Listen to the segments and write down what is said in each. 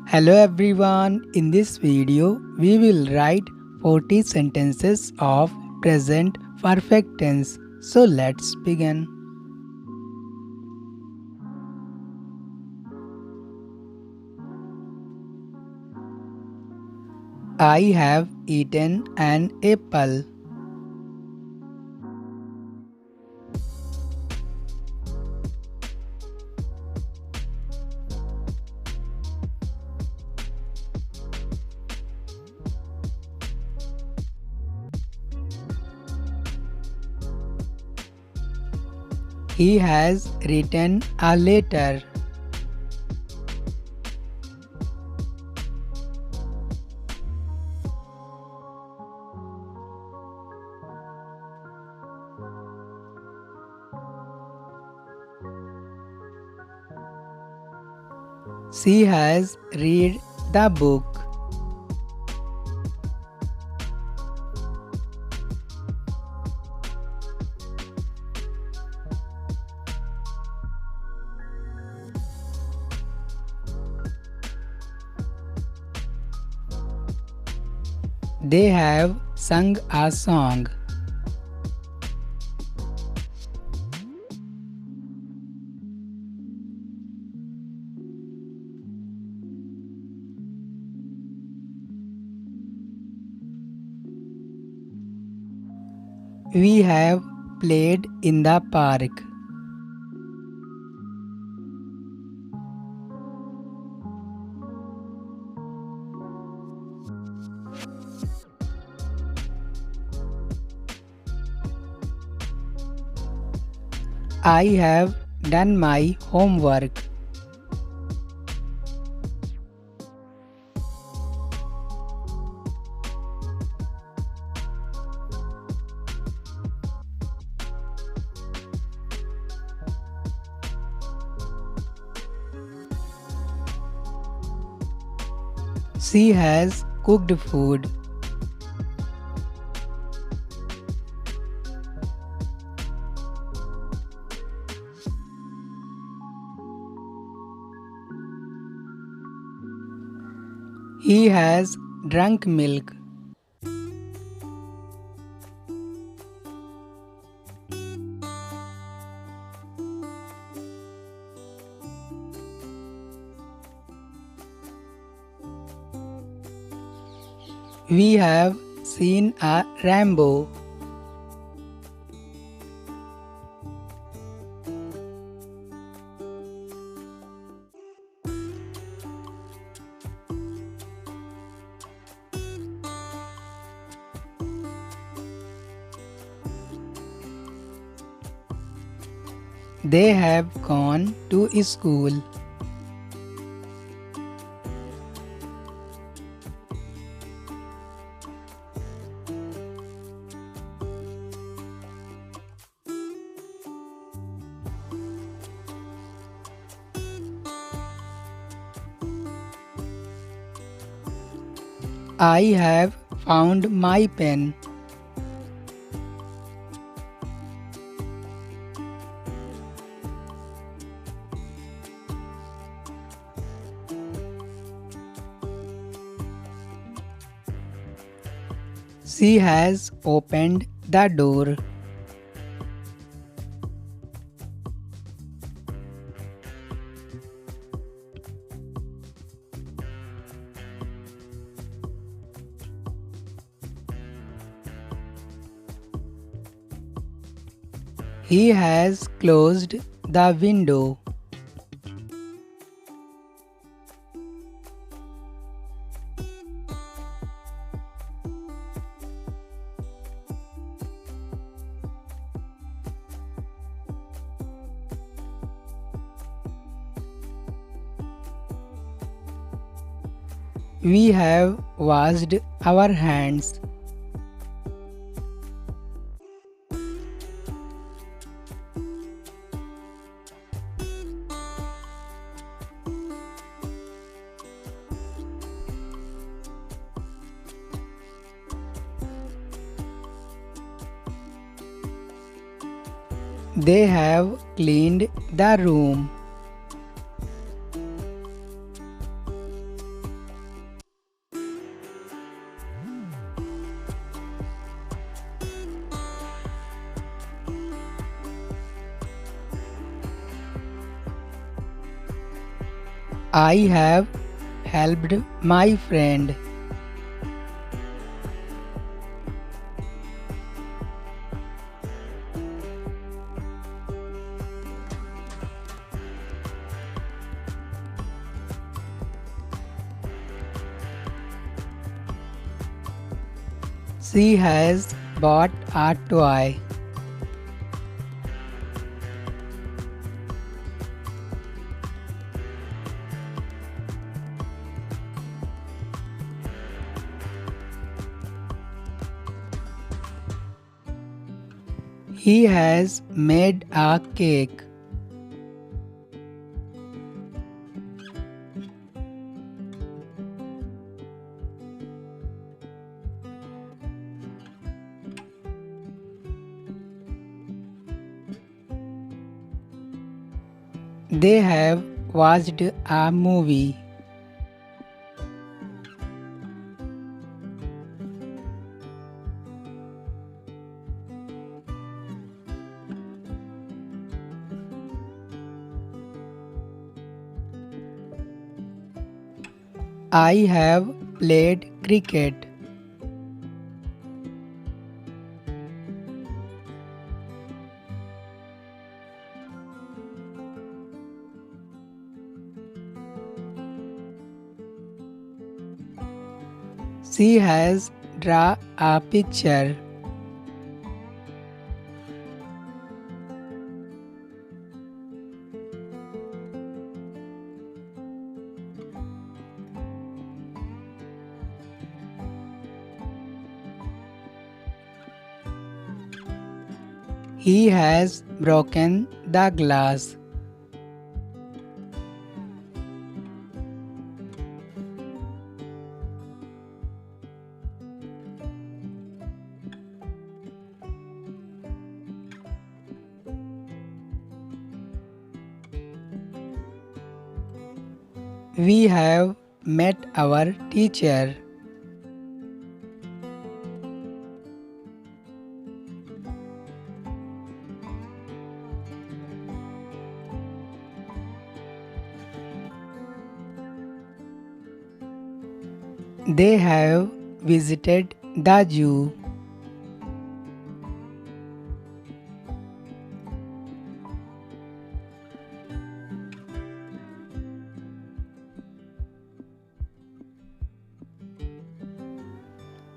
Hello everyone, in this video we will write 40 sentences of present perfect tense. So let's begin. I have eaten an apple. He has written a letter. She has read the book. They have sung a song. We have played in the park. I have done my homework. She has cooked food. He has drunk milk. We have seen a rainbow. They have gone to school. I have found my pen. She has opened the door. He has closed the window. We have washed our hands. They have cleaned the room. I have helped my friend. She has bought a toy. He has made a cake. They have watched a movie. I have played cricket. She has drawn a picture. He has broken the glass. We have met our teacher. They have visited the zoo.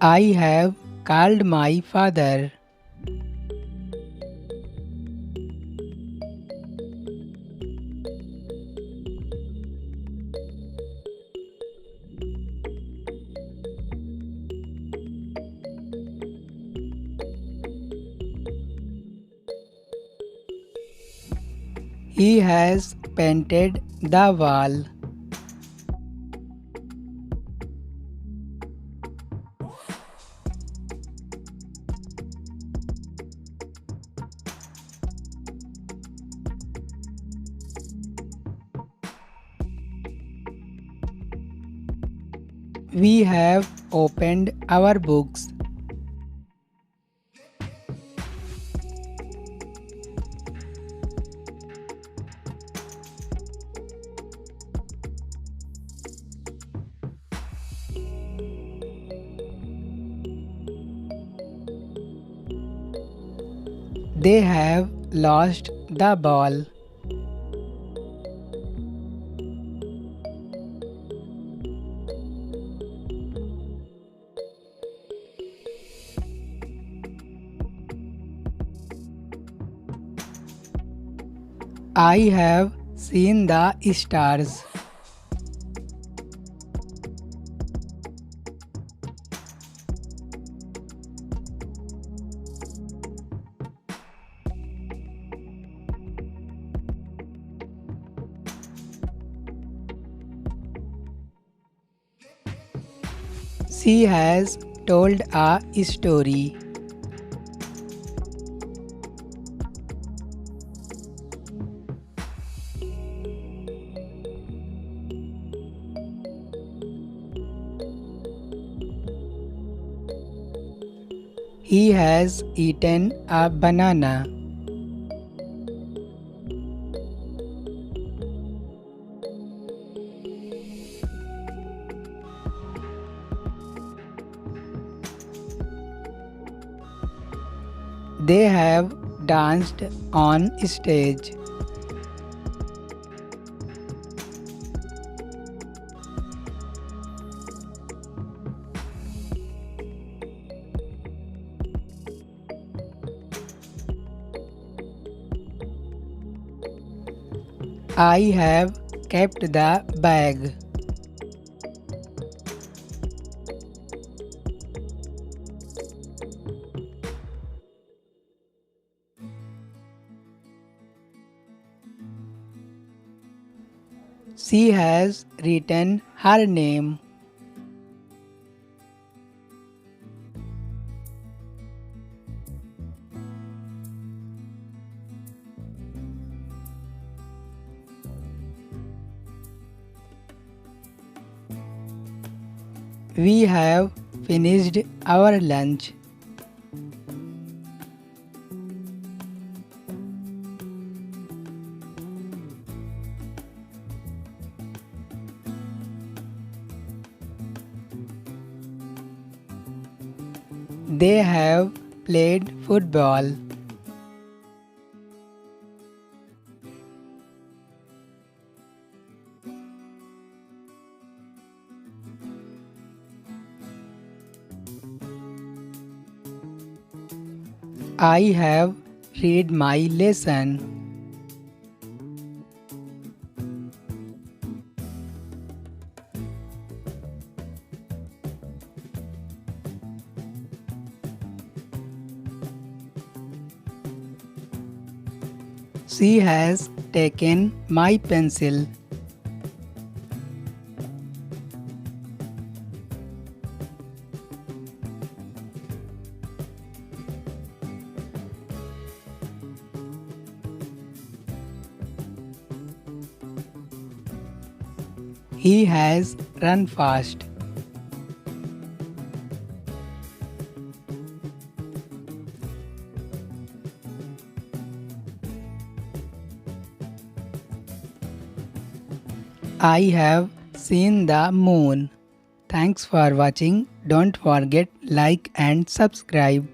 I have called my father. He has painted the wall. We have opened our books. They have lost the ball. I have seen the stars. She has told a story. He has eaten a banana. They have danced on stage. I have kept the bag. She has written her name. We have finished our lunch. They have played football. I have read my lesson. She has taken my pencil. He has run fast. I have seen the moon. Thanks for watching. Don't forget like and subscribe.